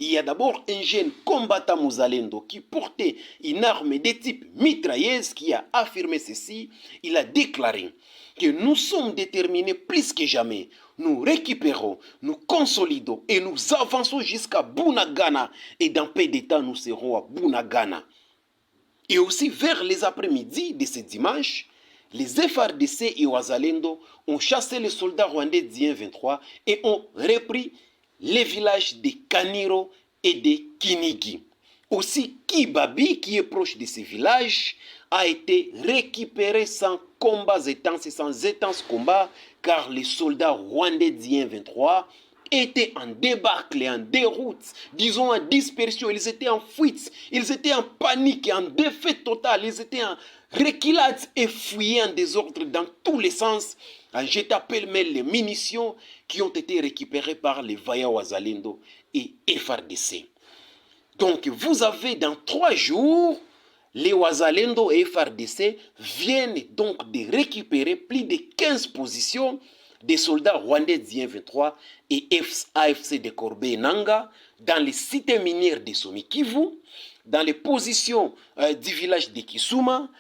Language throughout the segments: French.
il y a d'abord un jeune combattant Mouzalendo qui portait une arme de type mitrailleuse qui a affirmé ceci. Il a déclaré que nous sommes déterminés plus que jamais. Nous récupérons, nous consolidons et nous avançons jusqu'à Bunagana. Et dans peu de temps, nous serons à Bunagana. Et aussi vers les après-midi de ce dimanche, les FARDC et Ouazalendo ont chassé les soldats rwandais d'IN 23 et ont repris les villages de Kaniro et de Kinigi. Aussi, Kibabi, qui est proche de ces villages, a été récupéré sans combats intenses et sans intenses combats, car les soldats rwandais d'IN 23 étaient en débâcle et en déroute, disons en dispersion, ils étaient en fuite, ils étaient en panique et en défaite totale, ils étaient en reculade et fuyaient en désordre dans tous les sens, en jetant pêle-mêle les munitions qui ont été récupérées par les Vaya Wazalendo et FARDC. Donc vous avez dans 3 jours, les Wazalendo et FARDC viennent donc de récupérer plus de 15 positions des soldats rwandais d'IN 23 et AFC de Corbeil-Nanga dans les cités minières de Somikivu, dans les positions du village de Kisuma,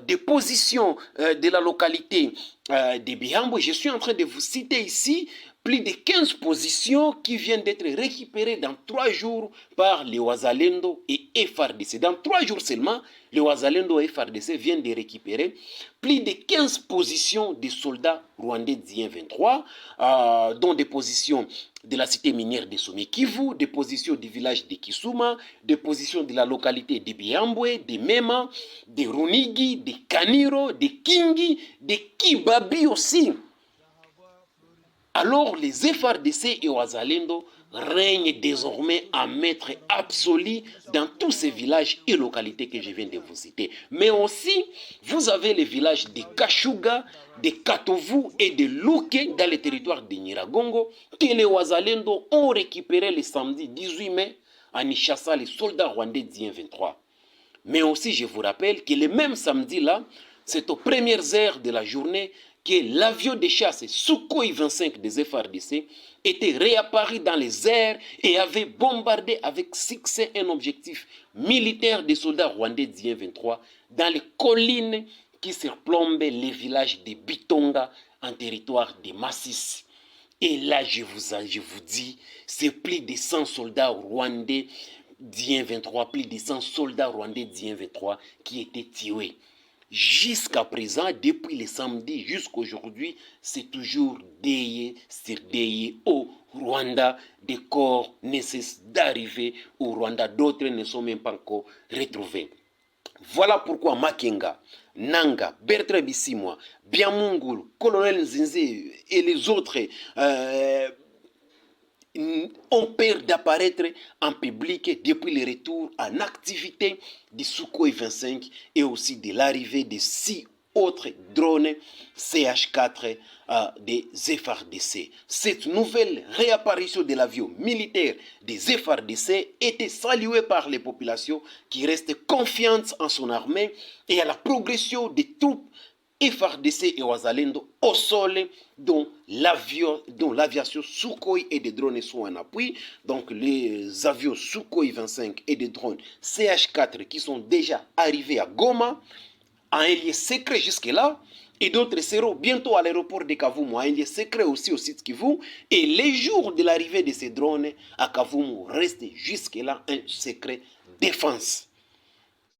des positions de la localité de Bihambo. Je suis en train de vous citer ici plus de 15 positions qui viennent d'être récupérées dans 3 jours par les Wazalendo et FARDC. Dans 3 jours seulement, les Wazalendo et FARDC viennent de récupérer plus de 15 positions des soldats rwandais d'IN 23, dont des positions de la cité minière de Somikivu, des positions du village de Kisuma, des positions de la localité de Biambwe, de Mema, de Runigi, de Kaniro, de Kingi, de Kibabi aussi. Alors les FARDC et Ouazalendo règnent désormais en maître absolu dans tous ces villages et localités que je viens de vous citer. Mais aussi, vous avez les villages de Kashuga, de Katovu et de Luke dans le territoire de Nyiragongo que les Ouazalendo ont récupéré le samedi 18 mai en y chassant les soldats rwandais d'IN 23. Mais aussi, je vous rappelle que le même samedi-là, c'est aux premières heures de la journée que l'avion de chasse Sukhoi 25 des FARDC était réapparu dans les airs et avait bombardé avec succès un objectif militaire des soldats rwandais d'IN 23 dans les collines qui surplombent les villages de Bitonga en territoire de Massis. Et là, je vous dis, c'est plus de 100 soldats rwandais d'IN 23, plus de 100 soldats rwandais d'IN 23 qui étaient tués. Jusqu'à présent, depuis le samedi jusqu'à aujourd'hui, c'est toujours déié sur déié au Rwanda. Des corps ne cessent d'arriver au Rwanda. D'autres ne sont même pas encore retrouvés. Voilà pourquoi Makenga, Nanga, Bertrand Bisimwa, Biamungulu, Colonel Nzinze et les autres ont peur d'apparaître en public depuis le retour en activité du Sukhoi 25 et aussi de l'arrivée de 6 autres drones CH4 des FARDC. Cette nouvelle réapparition de l'avion militaire des FARDC était saluée par les populations qui restent confiantes en son armée et à la progression des troupes FARDC et Ouazalendo au sol, dont l'aviation Sukhoi et des drones sont en appui. Donc les avions Sukhoi 25 et des drones CH4 qui sont déjà arrivés à Goma, à un lieu secret jusque-là, et d'autres seront bientôt à l'aéroport de Kavumu, à un lieu secret aussi au site Kivu. Et les jours de l'arrivée de ces drones à Kavumu restent jusque-là un secret défense.